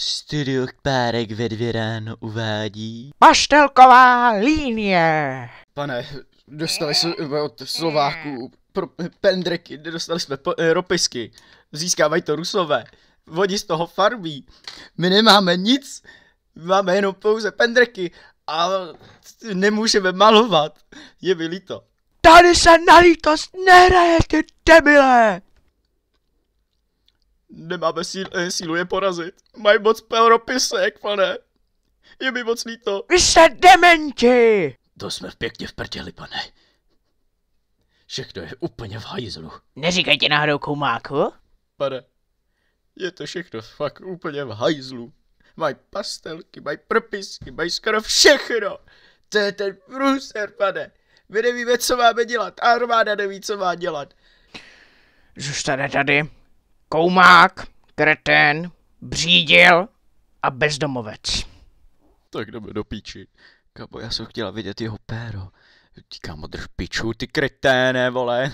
Studio Párek ve 2 ráno uvádí... Paštelková linie! Pane, dostali jsme od Slováků pendreky, dostali jsme ropisky, získávají to Rusové, oni z toho farbí, my nemáme nic, máme jenom pouze pendreky a nemůžeme malovat, je mi líto. Tady se na lítost nehraje, ty debile! Nemáme sílu je porazit, mají moc ropisek, pane, je mi moc líto. Vy jste dementi! To jsme pěkně v prděli, pane. Všechno je úplně v hajzlu. Neříkejte náhodou koumáku? Pane, je to všechno fakt úplně v hajzlu. Mají pastelky, mají propisky, mají skoro všechno. To je ten průser, pane. My nevíme, co máme dělat. Armáda neví, co má dělat. Zůstane tady koumák, kretén, břídil a bezdomovec. Tak jdeme do píči. Kabo, já jsem chtěla vidět jeho péro. Kámo, drž piču, ty kreténe, vole.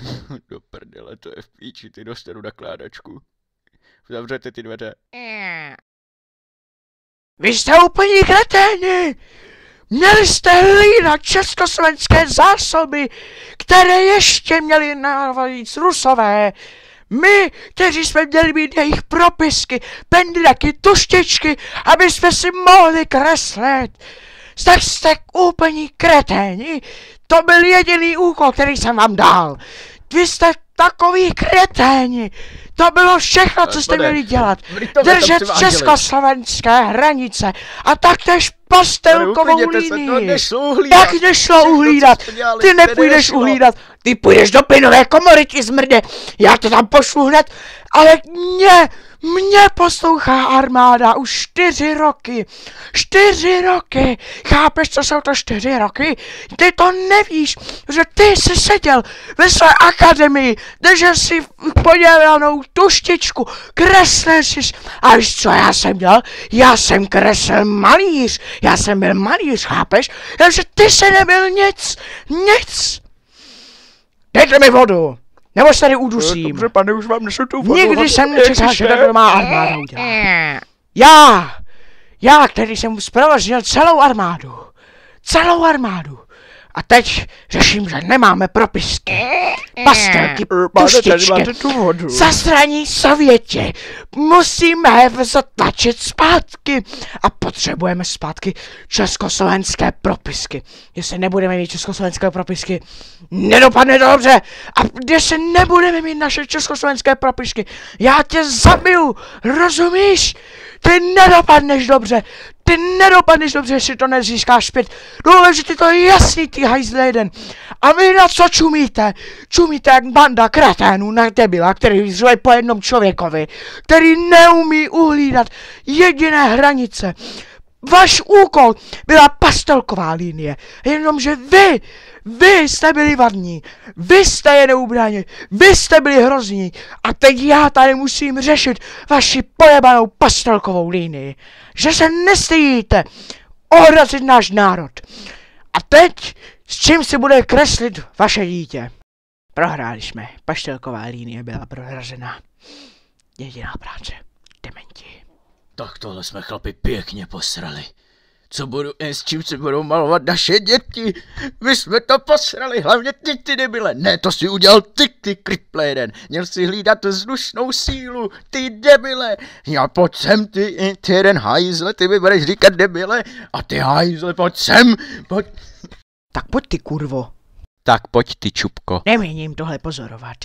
Do prdele, to je v píči, ty dostanu nakládačku. Zavřete ty dveře. Vy jste úplně kreténi! Měli jste hlídat československé zásoby, které ještě měli navíc Rusové. My, kteří jsme měli mít jejich propisky, pendreky, tuštičky, aby jsme si mohli kreslit. Tak jste úplně kreténi. To byl jediný úkol, který jsem vám dal. Vy jste takový kreténi. To bylo všechno, co jste měli dělat. Držet československé hranice a taktéž pastelkovou linii. Jak nešlo uhlídat? Ty nepůjdeš uhlídat. Ty půjdeš do plynové komory, ti zmrde. Já to tam pošlu hned, ale mě poslouchá armáda už 4 roky. 4 roky. Chápeš, co jsou to 4 roky? Ty to nevíš, že ty jsi seděl ve své akademii, držel si podělanou tuštičku, kreslil jsi. A víš, co já jsem dělal? Já jsem kreslil malíř. Já jsem byl malíř, chápeš? Takže ty jsi nebyl nic. Dejte mi vodu. Nebo se tady udusím. Dobře, pane, už vám nesu tu vodu. Nikdy jsem nečekal, že to má armáda udělat. Já, který jsem zprovoznil celou armádu. A teď řeším, že nemáme propisky, pastelky, tuštičky, zasraní Sověti. Musíme je zatlačit zpátky a potřebujeme zpátky československé propisky. Jestli nebudeme mít československé propisky, nedopadne to dobře. A když nebudeme mít naše československé propisky, já tě zabiju, rozumíš? Ty nedopadneš dobře, jestli to nezískáš zpět. Důležitý to je jasný, ty hajzle jeden. A vy na co čumíte? Čumíte jak banda kreténů na debila, který žije po jednom člověkovi, který neumí uhlídat jediné hranice. Váš úkol byla pastelková linie, jenomže vy jste byli vadní, vy jste je neubránili, vy jste byli hrozní a teď já tady musím řešit vaši pojebanou pastelkovou linii, že se nestydíte ohrozit náš národ. A teď s čím si bude kreslit vaše dítě? Prohráli jsme, pastelková linie byla prohrazená. Jediná práce, dementi. Tak tohle jsme chlapi pěkně posrali. S čím se budou malovat naše děti? My jsme to posrali, hlavně ty debile. Ne, to si udělal ty kriple jeden. Měl si hlídat vzdušnou sílu, ty debile. Já pojď sem, ty jeden hajzle, ty mi budeš říkat debile. A ty hajzle, pojď sem, pojď. Tak pojď ty kurvo. Tak pojď ty čupko. Nemíním tohle pozorovat.